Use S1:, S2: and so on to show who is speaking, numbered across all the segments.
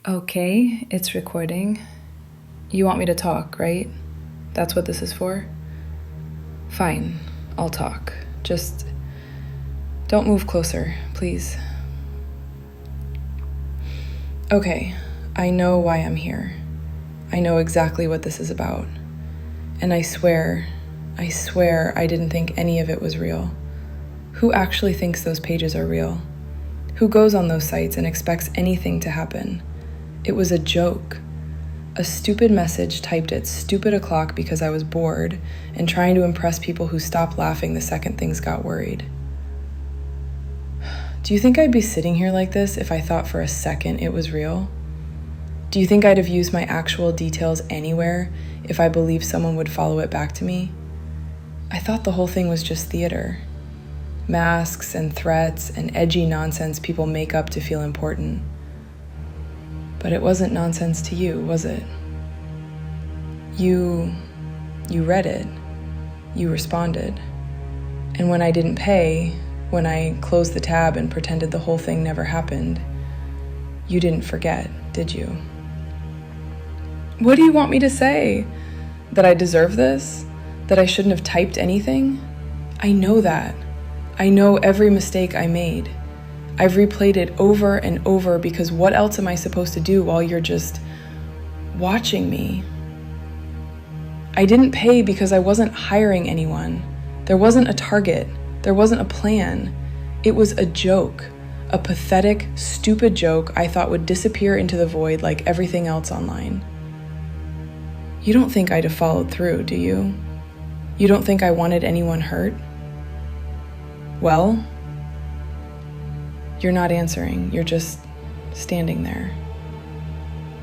S1: Okay, it's recording. You want me to talk, right? That's what this is for? Fine, I'll talk. Just don't move closer, please. Okay, I know why I'm here. I know exactly what this is about. And I swear I didn't think any of it was real. Who actually thinks those pages are real? Who goes on those sites and expects anything to happen? It was a joke. A stupid message typed at stupid o'clock because I was bored and trying to impress people who stopped laughing the second things got worried. Do you think I'd be sitting here like this if I thought for a second it was real? Do you think I'd have used my actual details anywhere if I believed someone would follow it back to me? I thought the whole thing was just theater. Masks and threats and edgy nonsense people make up to feel important. But it wasn't nonsense to you, was it? You read it. You responded. And when I didn't pay, when I closed the tab and pretended the whole thing never happened, you didn't forget, did you? What do you want me to say? That I deserve this? That I shouldn't have typed anything? I know that. I know every mistake I made. I've replayed it over and over because what else am I supposed to do while you're just watching me? I didn't pay because I wasn't hiring anyone. There wasn't a target. There wasn't a plan. It was a joke, a pathetic, stupid joke I thought would disappear into the void like everything else online. You don't think I'd have followed through, do you? You don't think I wanted anyone hurt? Well, you're not answering. You're just standing there.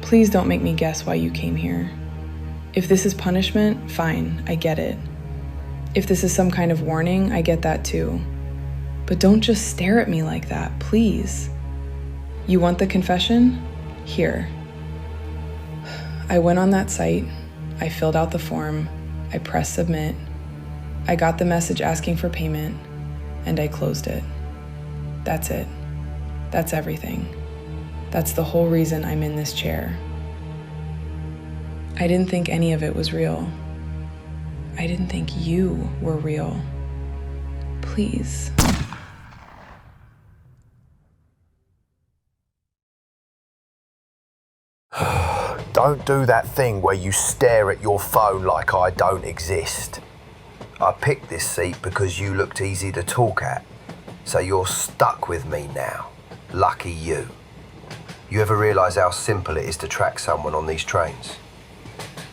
S1: Please don't make me guess why you came here. If this is punishment, fine, I get it. If this is some kind of warning, I get that too. But don't just stare at me like that, please. You want the confession? Here. I went on that site. I filled out the form. I pressed submit. I got the message asking for payment, and I closed it. That's it. That's everything. That's the whole reason I'm in this chair. I didn't think any of it was real. I didn't think you were real. Please.
S2: Don't do that thing where you stare at your phone like I don't exist. I picked this seat because you looked easy to talk at, so you're stuck with me now. Lucky you. You ever realise how simple it is to track someone on these trains?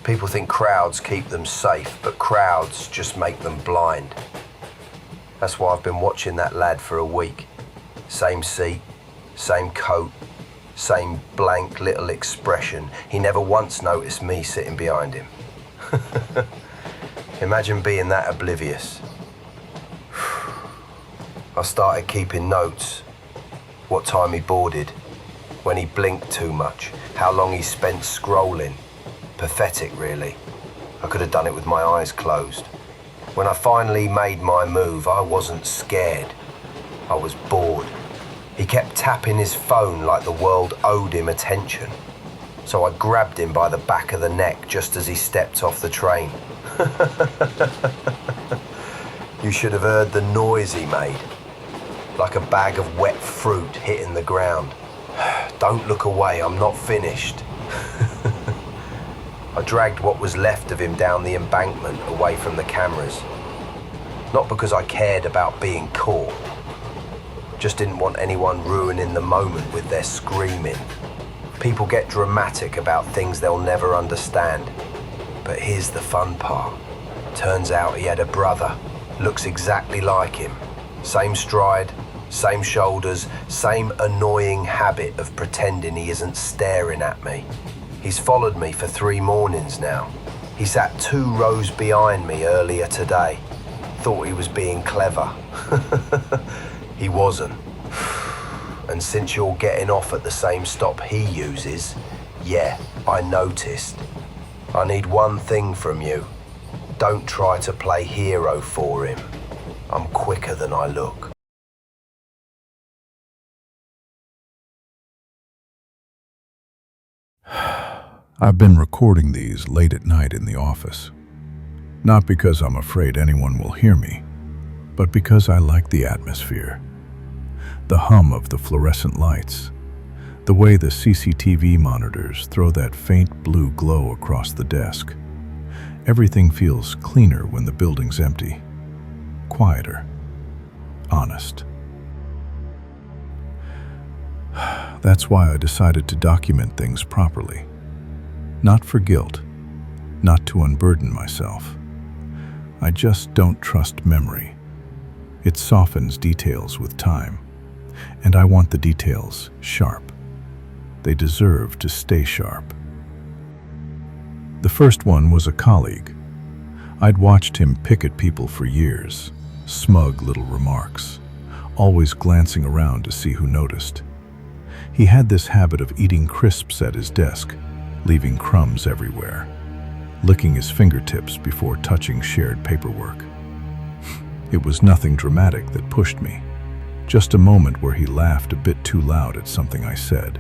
S2: People think crowds keep them safe, but crowds just make them blind. That's why I've been watching that lad for a week. Same seat, same coat, same blank little expression. He never once noticed me sitting behind him. Imagine being that oblivious. I started keeping notes. What time he boarded, when he blinked too much, how long he spent scrolling. Pathetic, really. I could have done it with my eyes closed. When I finally made my move, I wasn't scared. I was bored. He kept tapping his phone like the world owed him attention. So I grabbed him by the back of the neck just as he stepped off the train. You should have heard the noise he made. Like a bag of wet fruit hitting the ground. Don't look away, I'm not finished. I dragged what was left of him down the embankment away from the cameras. Not because I cared about being caught. Just didn't want anyone ruining the moment with their screaming. People get dramatic about things they'll never understand. But here's the fun part. Turns out he had a brother. Looks exactly like him. Same stride, same shoulders, same annoying habit of pretending he isn't staring at me. He's followed me for 3 mornings now. He sat 2 rows behind me earlier today. Thought he was being clever. He wasn't. And since you're getting off at the same stop he uses, yeah, I noticed. I need one thing from you. Don't try to play hero for him. I'm quicker than I look.
S3: I've been recording these late at night in the office. Not because I'm afraid anyone will hear me, but because I like the atmosphere. The hum of the fluorescent lights, the way the CCTV monitors throw that faint blue glow across the desk. Everything feels cleaner when the building's empty, quieter, honest. That's why I decided to document things properly. Not for guilt, not to unburden myself. I just don't trust memory. It softens details with time, and I want the details sharp. They deserve to stay sharp. The first one was a colleague. I'd watched him pick at people for years, smug little remarks, always glancing around to see who noticed. He had this habit of eating crisps at his desk, leaving crumbs everywhere, licking his fingertips before touching shared paperwork. It was nothing dramatic that pushed me, just a moment where he laughed a bit too loud at something I said.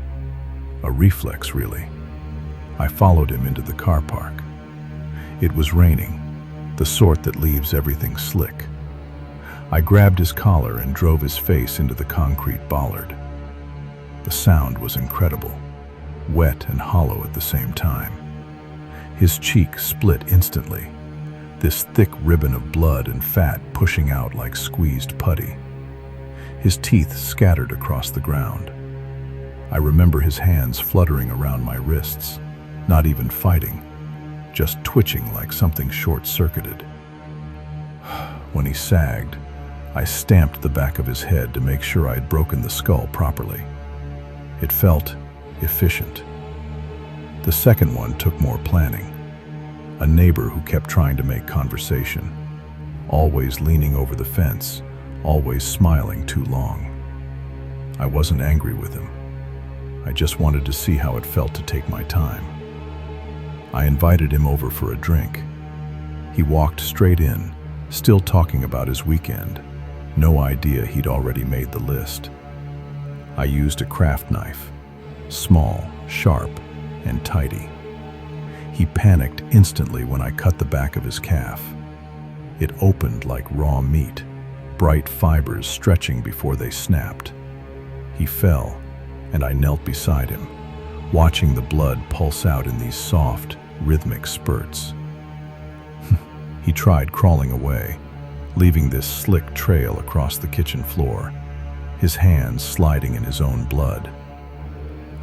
S3: A reflex, really. I followed him into the car park. It was raining, the sort that leaves everything slick. I grabbed his collar and drove his face into the concrete bollard. The sound was incredible, wet and hollow at the same time. His cheek split instantly, this thick ribbon of blood and fat pushing out like squeezed putty. His teeth scattered across the ground. I remember his hands fluttering around my wrists, not even fighting, just twitching like something short-circuited. When he sagged, I stamped the back of his head to make sure I'd broken the skull properly. It felt efficient. The second one took more planning. A neighbor who kept trying to make conversation, always leaning over the fence, always smiling too long. I wasn't angry with him. I just wanted to see how it felt to take my time. I invited him over for a drink. He walked straight in, still talking about his weekend. No idea he'd already made the list. I used a craft knife, small, sharp, and tidy. He panicked instantly when I cut the back of his calf. It opened like raw meat, bright fibers stretching before they snapped. He fell, and I knelt beside him, watching the blood pulse out in these soft, rhythmic spurts. He tried crawling away, leaving this slick trail across the kitchen floor, his hands sliding in his own blood.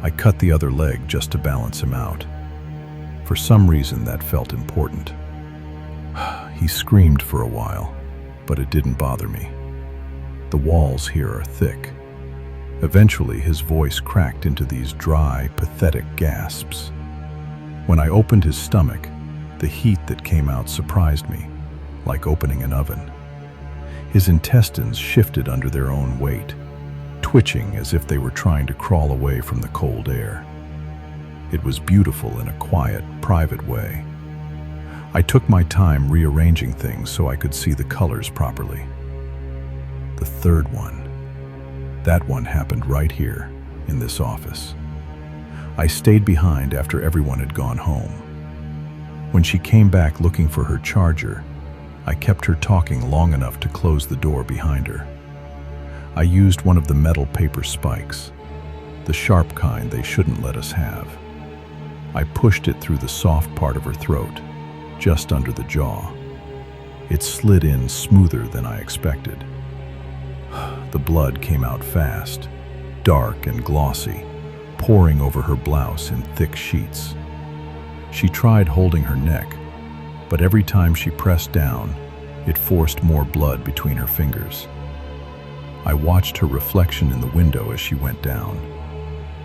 S3: I cut the other leg just to balance him out. For some reason, that felt important. He screamed for a while, but it didn't bother me. The walls here are thick. Eventually, his voice cracked into these dry, pathetic gasps. When I opened his stomach, the heat that came out surprised me, like opening an oven. His intestines shifted under their own weight, twitching as if they were trying to crawl away from the cold air. It was beautiful in a quiet, private way. I took my time rearranging things so I could see the colors properly. The third one. That one happened right here, in this office. I stayed behind after everyone had gone home. When she came back looking for her charger, I kept her talking long enough to close the door behind her. I used one of the metal paper spikes, the sharp kind they shouldn't let us have. I pushed it through the soft part of her throat, just under the jaw. It slid in smoother than I expected. The blood came out fast, dark and glossy, pouring over her blouse in thick sheets. She tried holding her neck, but every time she pressed down, it forced more blood between her fingers. I watched her reflection in the window as she went down.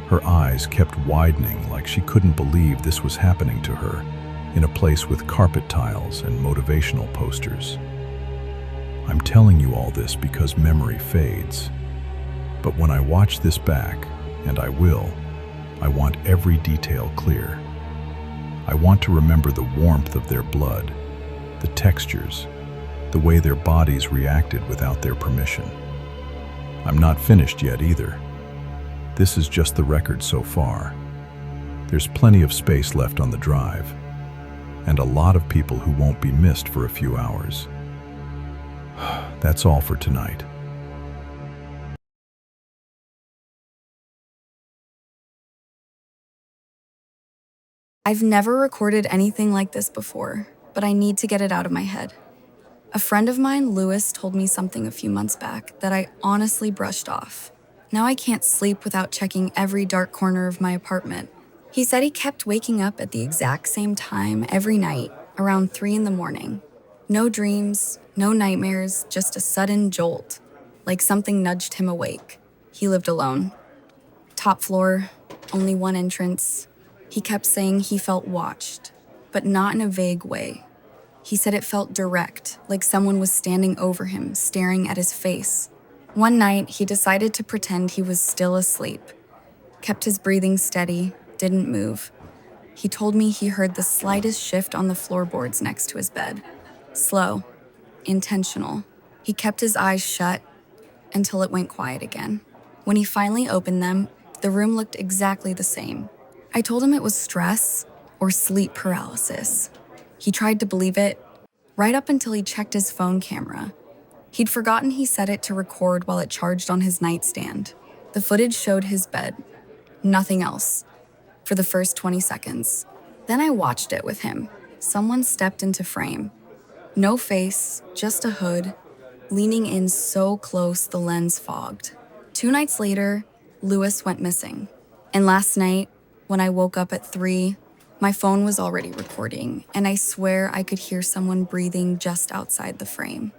S3: Her eyes kept widening like she couldn't believe this was happening to her in a place with carpet tiles and motivational posters. I'm telling you all this because memory fades. But when I watch this back, and I will, I want every detail clear. I want to remember the warmth of their blood, the textures, the way their bodies reacted without their permission. I'm not finished yet either. This is just the record so far. There's plenty of space left on the drive, and a lot of people who won't be missed for a few hours. That's all for tonight.
S4: I've never recorded anything like this before, but I need to get it out of my head. A friend of mine, Lewis, told me something a few months back that I honestly brushed off. Now I can't sleep without checking every dark corner of my apartment. He said he kept waking up at the exact same time every night, around 3 in the morning. No dreams, no nightmares, just a sudden jolt, like something nudged him awake. He lived alone. Top floor, only one entrance. He kept saying he felt watched, but not in a vague way. He said it felt direct, like someone was standing over him, staring at his face. One night, he decided to pretend he was still asleep, kept his breathing steady, didn't move. He told me he heard the slightest shift on the floorboards next to his bed. Slow, intentional. He kept his eyes shut until it went quiet again. When he finally opened them, the room looked exactly the same. I told him it was stress or sleep paralysis. He tried to believe it, right up until he checked his phone camera. He'd forgotten he set it to record while it charged on his nightstand. The footage showed his bed, nothing else, for the first 20 seconds. Then I watched it with him. Someone stepped into frame. No face, just a hood, leaning in so close the lens fogged. 2 nights later, Lewis went missing. And last night, when I woke up at 3, my phone was already recording, and I swear I could hear someone breathing just outside the frame.